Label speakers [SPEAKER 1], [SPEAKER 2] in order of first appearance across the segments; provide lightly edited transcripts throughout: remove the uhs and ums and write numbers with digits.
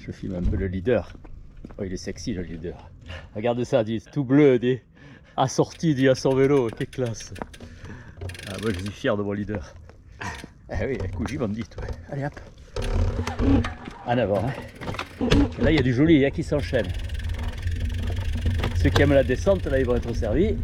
[SPEAKER 1] Je filme un peu le leader. Oh, il est sexy le leader. Regarde ça, dit tout bleu, dit assorti, dit à son vélo, quelle classe. Ah, moi je suis fier de mon leader. Ah oui, Kuji bandit, ouais. Allez hop. En avant. Hein. Là il y a du joli hein, qui s'enchaîne. Ceux qui aiment la descente, là ils vont être servis.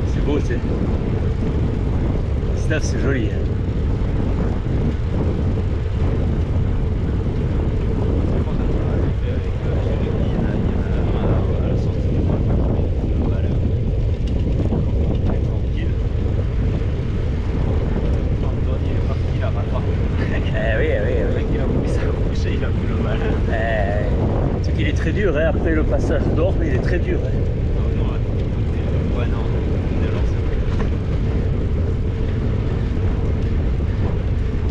[SPEAKER 1] C'est beau, c'est. 19, c'est joli. Hein. Il est très dur, hein, après le passage d'or, mais il est très dur. Hein.
[SPEAKER 2] Ouais, non.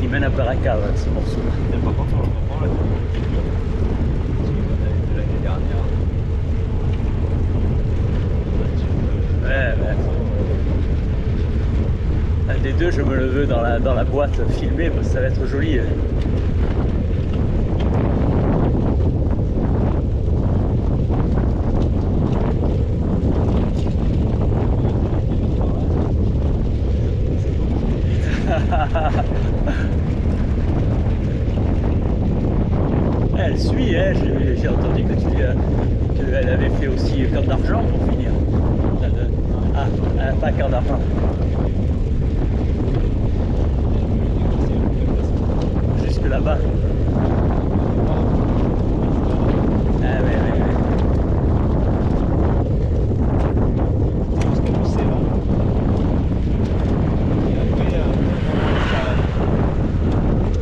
[SPEAKER 1] Qui mène à Baraka, ce morceau-là.
[SPEAKER 2] Par contre, on le reprend là. De l'année dernière.
[SPEAKER 1] Ouais. Un des deux, je me le veux dans la boîte filmée, parce que ça va être joli. Hein. Elle suit, hein, j'ai entendu que qu'elle avait fait aussi Camp d'Argent pour finir. Ah, pas Camp d'Argent. Jusque là-bas. Ah ouais, ouais, ouais.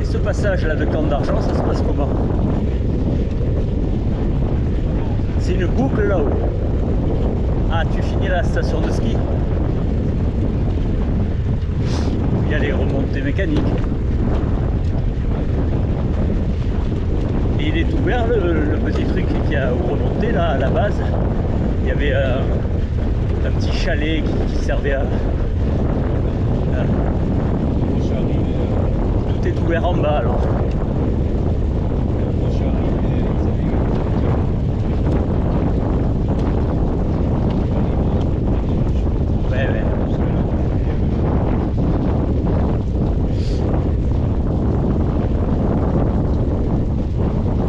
[SPEAKER 1] Et ce passage là de Camp d'Argent, ça se passe comment? C'est une boucle là-haut. Ah, tu finis à la station de ski. Il y a les remontées mécaniques. Et il est ouvert le petit truc qui a remonté là à la base. Il y avait un petit chalet qui servait à. Tout est ouvert en bas alors. Ouais, ouais.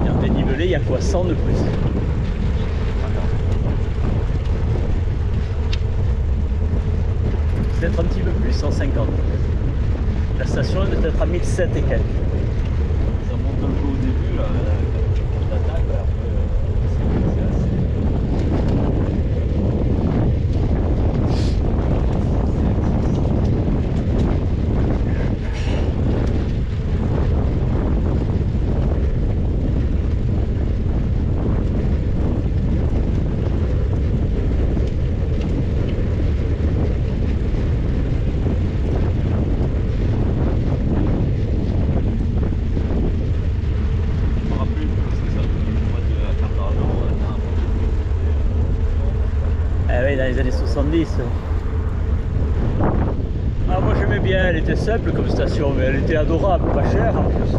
[SPEAKER 1] Et en dénivelé, il y a quoi? 100 de plus. Peut-être un petit peu plus, 150. La station est peut-être à 1007 et quelques.
[SPEAKER 2] Ça monte un peu au début, là, quand t'attaques, après, c'est assez.
[SPEAKER 1] Dans les années 70. Ah, moi j'aimais bien, elle était simple comme station, mais elle était adorable, pas chère en plus.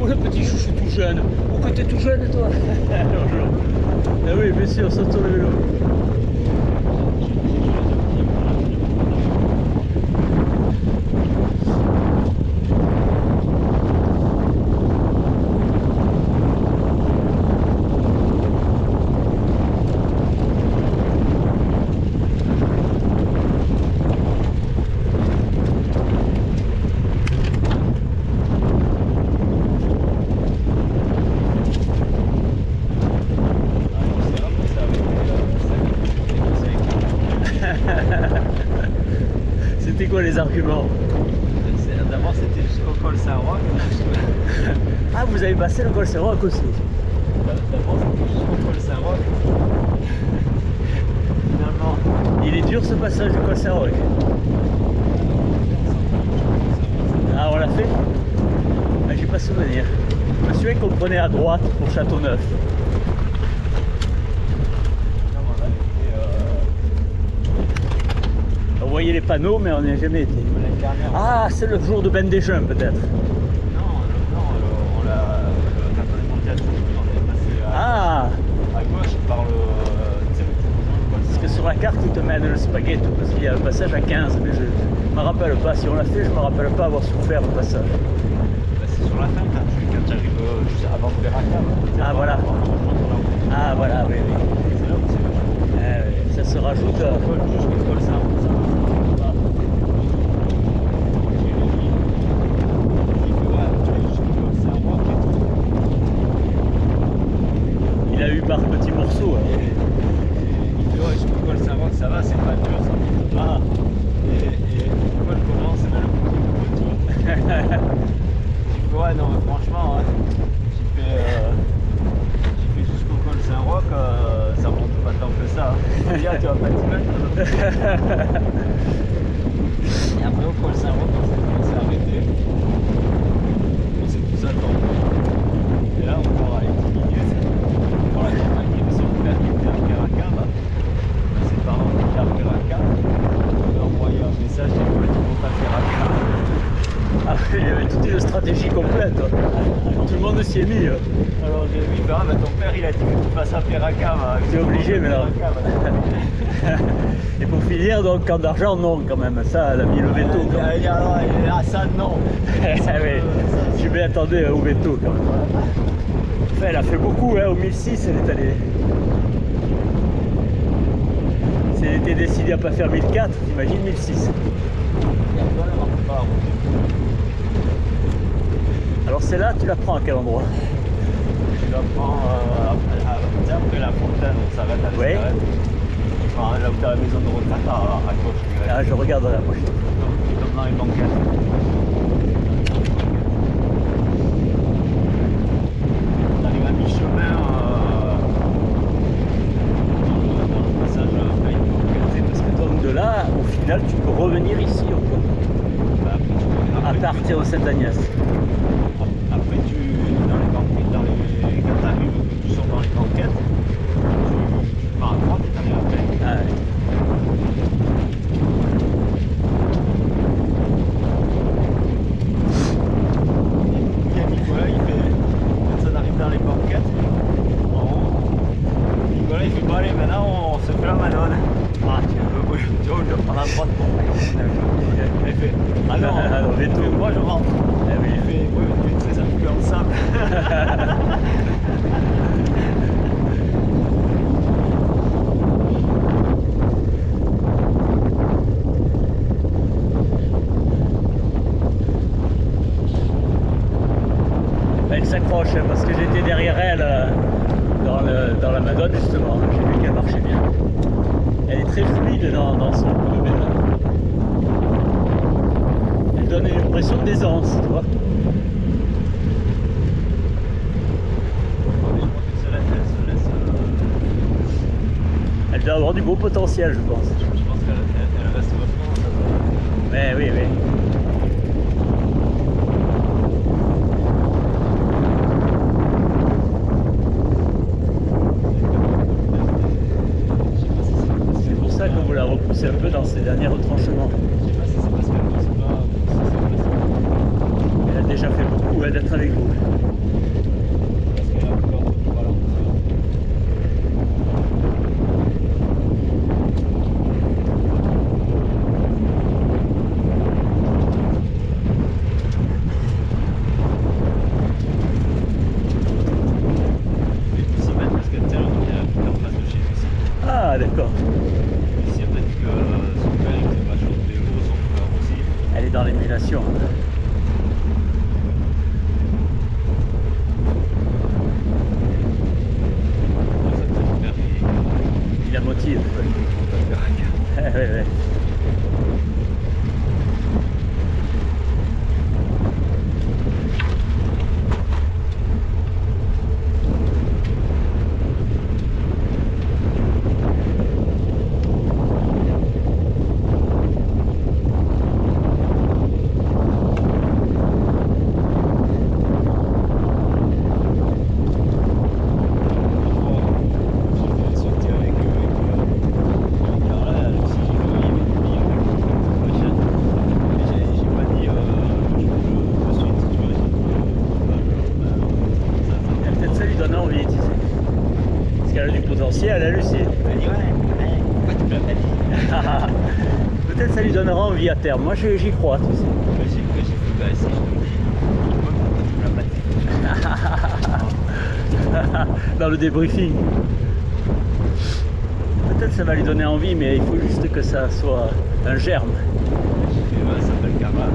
[SPEAKER 1] Oh le petit chouchou tout jeune. Oh que t'es tout jeune toi. Ah oui, bien sûr, saute sur le vélo. C'était quoi les arguments?
[SPEAKER 2] D'abord c'était jusqu'au col Saint-Roch.
[SPEAKER 1] Ah, vous avez passé le col Saint-Roch aussi?
[SPEAKER 2] D'abord c'était jusqu'au col Saint-Roch. Finalement.
[SPEAKER 1] Il est dur ce passage du col Saint-Roch. Ah, on l'a fait? Ah, j'ai pas souvenir. Je me souviens qu'on prenait à droite pour Châteauneuf. On voyait les panneaux, mais on n'y a jamais été. Ah, c'est le jour de Ben Desjeux peut-être.
[SPEAKER 2] Non, on l'a. Quand on est monté à Toulouse, on est passé
[SPEAKER 1] Ah,
[SPEAKER 2] à gauche par le. Tu sais,
[SPEAKER 1] parce que sur la carte, il te mène le spaghetto, parce qu'il y a un passage à 15, mais je ne me rappelle pas. Si on l'a fait, je ne me rappelle pas avoir souffert le passage.
[SPEAKER 2] Bah, c'est sur la fin quand tu arrives juste avant Beracam.
[SPEAKER 1] Ah, voilà. Ah, voilà, oui, oui.
[SPEAKER 2] C'est là où c'est vachement.
[SPEAKER 1] Oui, ça se rajoute.
[SPEAKER 2] Jusqu'au col Saint-Roch.
[SPEAKER 1] Il a eu par petits morceaux. Hein.
[SPEAKER 2] Il fait ouais, jusqu'au col Saint-Roch, ça va, c'est pas dur, ça monte pas. Et le col commence, c'est le petit. Tu fais ouais, non, mais franchement, ouais, j'ai fait jusqu'au col Saint-Roch, ça monte pas tant que ça. Dire, tu vas pas t'y mettre. Et après, au col Saint-Roch, on s'est arrêté. On s'est tous attendus. Et là, encore avec 10 minutes, pour la campagne qui est son frère qui était à Beracam, ses parents étaient à Beracam, on lui a envoyé un message, il faut pas faire Beracam.
[SPEAKER 1] Ah, Il y avait toute une stratégie complète. Tout le monde s'y est mis.
[SPEAKER 2] Alors j'ai vu, bah, ton père il a dit que tu passes à Peracam.
[SPEAKER 1] T'es obligé maintenant. Et pour finir, donc camp d'argent, non quand même. Ça, elle a mis le veto. Quand même.
[SPEAKER 2] Ah ça non.
[SPEAKER 1] Oui, je m'y attendais au veto quand même. Enfin, elle a fait beaucoup, hein, au 1006, elle est allée. Si elle était décidée à pas faire 1004, t'imagines 1006. Alors celle-là, tu la prends à quel endroit?
[SPEAKER 2] Je la prends après la fontaine, on s'arrête à
[SPEAKER 1] Ouais.
[SPEAKER 2] Enfin, là où t'as la maison de retraite à gauche.
[SPEAKER 1] Ah, je regarderai la prochaine.
[SPEAKER 2] Comme dans les banquettes. On arrive à mi-chemin dans le passage Pays de Banquette.
[SPEAKER 1] Parce que donc de là, au final, tu peux revenir ici encore.
[SPEAKER 2] Bah,
[SPEAKER 1] À partir de Sainte-Agnès.
[SPEAKER 2] Après, dans les banquettes, quand tu arrives, que tu sors dans les banquettes, tu pars à droite et tu arrives après.
[SPEAKER 1] Ah, ouais.
[SPEAKER 2] Il y a Nicolas, il fait, quand on arrive dans les banquettes, en haut, Nicolas il fait bon allez maintenant on se fait la manone. Ah tu veux, je dois prendre la droite pour il fait ah non,
[SPEAKER 1] Alors, veto.
[SPEAKER 2] il fait, moi je rentre.
[SPEAKER 1] Ah oui.
[SPEAKER 2] Il fait ouais tu es très influençable.
[SPEAKER 1] Elle s'accroche parce que j'étais derrière elle dans la Madone justement. J'ai vu qu'elle marchait bien. Elle est très fluide dans son coup de pédale. Elle donne une impression d'aisance, tu vois. Elle doit avoir du beau potentiel, je pense.
[SPEAKER 2] Je pense qu'elle reste vachement.
[SPEAKER 1] Mais oui, oui. C'est pour ça qu'on vous la repousse un peu dans ces derniers retranchements.
[SPEAKER 2] Je sais pas si c'est parce qu'elle ne sait pas ou si c'est parce que.
[SPEAKER 1] Elle a déjà fait beaucoup d'être avec vous.
[SPEAKER 2] Parce qu'elle a peur de tout ralentir. Et tout s'y mettre parce qu'elle tient en face de chez lui ici.
[SPEAKER 1] Ah, d'accord.
[SPEAKER 2] Ici, elle m'a dit que son père il faisait vachement de vélo, son frère aussi.
[SPEAKER 1] Elle est dans l'émulation.
[SPEAKER 2] Pour ça que son père
[SPEAKER 1] Il la motive.
[SPEAKER 2] il va faire un
[SPEAKER 1] Ouais, ouais.
[SPEAKER 2] J'ai fait sauter avec Carla, aussi j'ai fait il y avait une fille avec machin. Et j'ai pas dit de suite, tu vois,
[SPEAKER 1] Et peut-être ça lui donne envie, tu sais. Parce qu'elle a du potentiel, elle aussi.
[SPEAKER 2] elle dit ouais, pourquoi tu me l'as pas dit?
[SPEAKER 1] Peut-être ça lui donnera envie à terme. Moi j'y crois, tu sais.
[SPEAKER 2] J'ai fait bah si je te le dis, pourquoi tu me l'as pas dit?
[SPEAKER 1] Dans le débriefing. Peut-être ça va lui donner envie, mais il faut juste que ça soit un germe.
[SPEAKER 2] J'ai fait ouais, ça s'appelle Carla,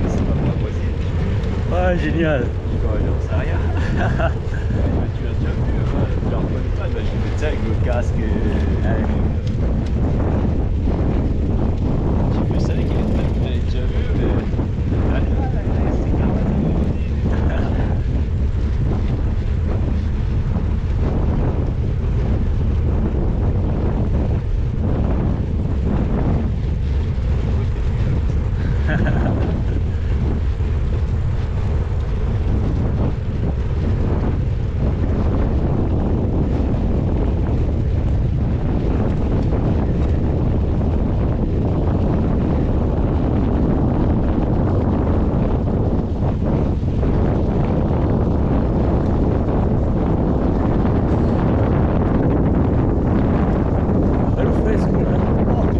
[SPEAKER 2] c'est pas ma voisine.
[SPEAKER 1] Ah, génial.
[SPEAKER 2] J'en sais rien. Tu l'as déjà vu, tu la reconnais pas, j'ai fait ça avec le casque et.